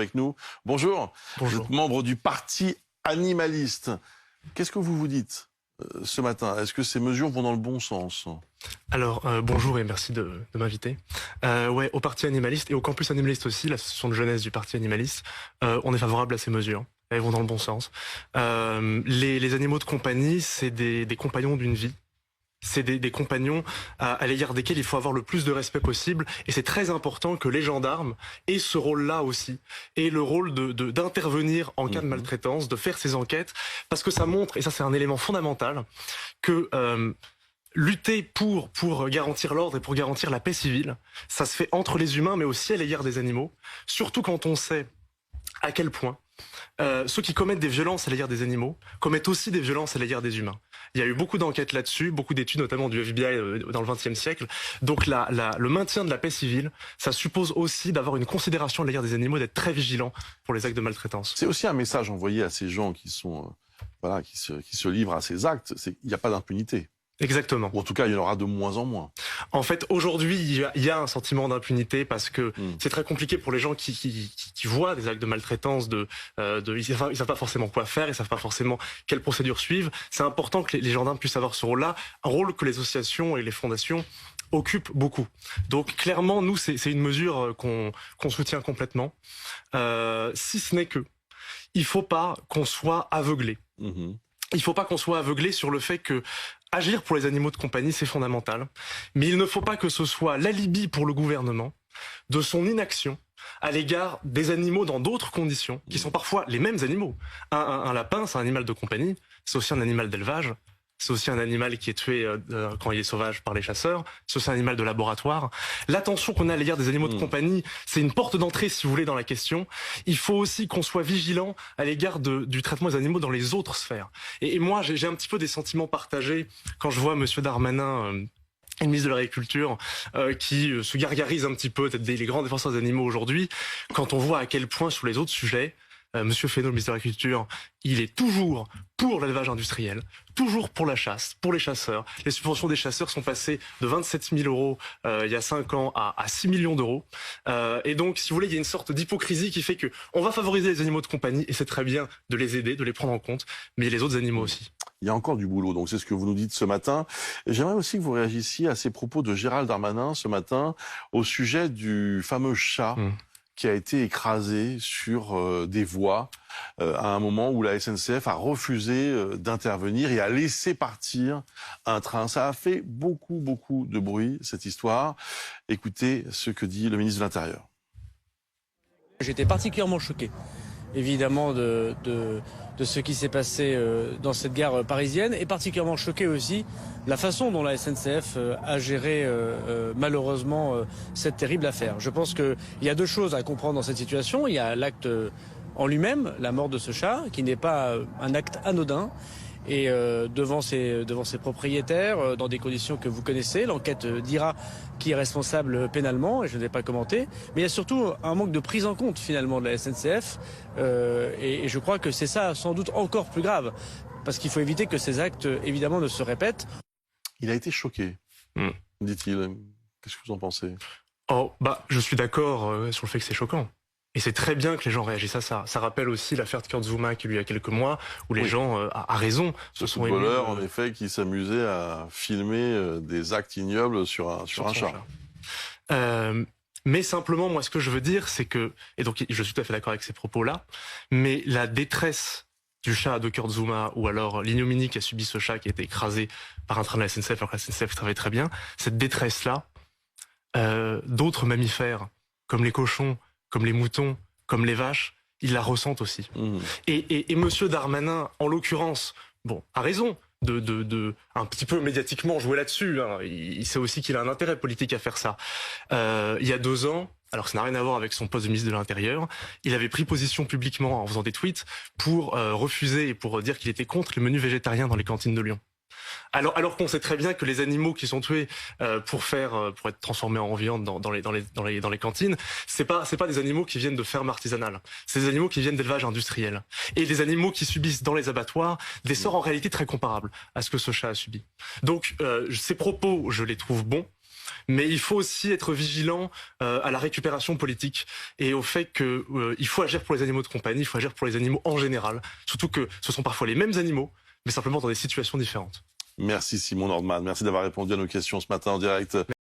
Avec nous. Bonjour. Bonjour. Vous êtes membre du Parti animaliste. Qu'est-ce que vous vous dites ce matin? Est-ce que ces mesures vont dans le bon sens? Alors, bonjour et merci de m'inviter. Ouais, au Parti animaliste et au campus animaliste aussi, l'association de jeunesse du Parti animaliste, on est favorable à ces mesures. Elles vont dans le bon sens. Les animaux de compagnie, c'est des compagnons d'une vie. C'est des compagnons à l'égard desquels il faut avoir le plus de respect possible. Et c'est très important que les gendarmes aient ce rôle-là aussi. Et le rôle d'intervenir en cas de maltraitance, de faire ces enquêtes. Parce que ça montre, et ça c'est un élément fondamental, que lutter pour garantir l'ordre et pour garantir la paix civile, ça se fait entre les humains mais aussi à l'égard des animaux. Surtout quand on sait à quel point ceux qui commettent des violences à l'égard des animaux commettent aussi des violences à l'égard des humains. Il y a eu beaucoup d'enquêtes là-dessus, beaucoup d'études notamment du FBI dans le XXe siècle. Donc le maintien de la paix civile, ça suppose aussi d'avoir une considération à l'égard des animaux, d'être très vigilant pour les actes de maltraitance. C'est aussi un message envoyé à ces gens qui sont qui se livrent à ces actes. Il n'y a pas d'impunité. Exactement. Ou en tout cas, il y en aura de moins en moins. En fait, aujourd'hui, il y a un sentiment d'impunité parce que c'est très compliqué pour les gens qui voient des actes de maltraitance. Ils savent pas forcément quoi faire, ils savent pas forcément quelle procédure suivre. C'est important que les gendarmes puissent avoir ce rôle-là, un rôle que les associations et les fondations occupent beaucoup. Donc clairement, nous, c'est une mesure qu'on soutient complètement. Si ce n'est que, il faut pas qu'on soit aveuglé. Il faut pas qu'on soit aveuglé sur le fait que agir pour les animaux de compagnie, c'est fondamental. Mais il ne faut pas que ce soit l'alibi pour le gouvernement de son inaction à l'égard des animaux dans d'autres conditions, qui sont parfois les mêmes animaux. Un lapin, c'est un animal de compagnie, c'est aussi un animal d'élevage, c'est aussi un animal qui est tué quand il est sauvage par les chasseurs, c'est aussi un animal de laboratoire. L'attention qu'on a à l'égard des animaux de compagnie, c'est une porte d'entrée, si vous voulez, dans la question. Il faut aussi qu'on soit vigilant à l'égard du traitement des animaux dans les autres sphères. Et moi, j'ai un petit peu des sentiments partagés quand je vois Monsieur Darmanin, le ministre de l'Agriculture, qui se gargarise un petit peu, peut-être les grands défenseurs des animaux aujourd'hui, quand on voit à quel point sur les autres sujets, Monsieur Fesneau, le ministre de l'Agriculture, il est toujours pour l'élevage industriel, toujours pour la chasse, pour les chasseurs. Les subventions des chasseurs sont passées de 27 000 euros il y a 5 ans à 6 millions d'euros. Et donc, si vous voulez, il y a une sorte d'hypocrisie qui fait que on va favoriser les animaux de compagnie, et c'est très bien de les aider, de les prendre en compte, mais les autres animaux aussi. Il y a encore du boulot, donc c'est ce que vous nous dites ce matin. J'aimerais aussi que vous réagissiez à ces propos de Gérald Darmanin ce matin au sujet du fameux chat qui a été écrasé sur des voies à un moment où la SNCF a refusé d'intervenir et a laissé partir un train. Ça a fait beaucoup de bruit, cette histoire. Écoutez ce que dit le ministre de l'Intérieur. J'étais particulièrement choqué, évidemment, de ce qui s'est passé dans cette gare parisienne, et particulièrement choqué aussi de la façon dont la SNCF a géré malheureusement cette terrible affaire. Je pense qu'il y a deux choses à comprendre dans cette situation. Il y a l'acte en lui-même, la mort de ce chat, qui n'est pas un acte anodin. Et devant ses propriétaires, dans des conditions que vous connaissez, l'enquête dira qui est responsable pénalement, et je ne vais pas commenter. Mais il y a surtout un manque de prise en compte finalement de la SNCF, et je crois que c'est ça sans doute encore plus grave, parce qu'il faut éviter que ces actes évidemment ne se répètent. Il a été choqué, dit-il. Qu'est-ce que vous en pensez? Oh, je suis d'accord sur le fait que c'est choquant. Et c'est très bien que les gens réagissent à ça. Ça rappelle aussi l'affaire de Kurt Zouma qui lui a quelques mois, où les gens, à raison, se sont émus. Footballeur, en effet, qui s'amusait à filmer des actes ignobles sur un chat. Mais simplement, moi, ce que je veux dire, c'est que, et donc je suis tout à fait d'accord avec ces propos-là, mais la détresse du chat de Kurt Zouma, ou alors l'ignominie qu'a subi ce chat qui a été écrasé par un train de la SNCF alors que la SNCF travaille très bien, cette détresse-là, d'autres mammifères, comme les cochons, comme les moutons, comme les vaches, ils la ressentent aussi. Et Monsieur Darmanin, en l'occurrence, a raison de un petit peu médiatiquement jouer là-dessus. Il sait aussi qu'il a un intérêt politique à faire ça. Il y a 2 ans, alors ça n'a rien à voir avec son poste de ministre de l'Intérieur, il avait pris position publiquement en faisant des tweets pour refuser et pour dire qu'il était contre les menus végétariens dans les cantines de Lyon. Alors qu'on sait très bien que les animaux qui sont tués pour être transformés en viande dans les cantines, c'est pas des animaux qui viennent de fermes artisanales, c'est des animaux qui viennent d'élevage industriel, et des animaux qui subissent dans les abattoirs des sorts en réalité très comparables à ce que ce chat a subi. Donc ces propos, je les trouve bons. Mais il faut aussi être vigilant à la récupération politique et au fait que il faut agir pour les animaux de compagnie, il faut agir pour les animaux en général. Surtout que ce sont parfois les mêmes animaux, mais simplement dans des situations différentes. Merci Simon Nordman, merci d'avoir répondu à nos questions ce matin en direct.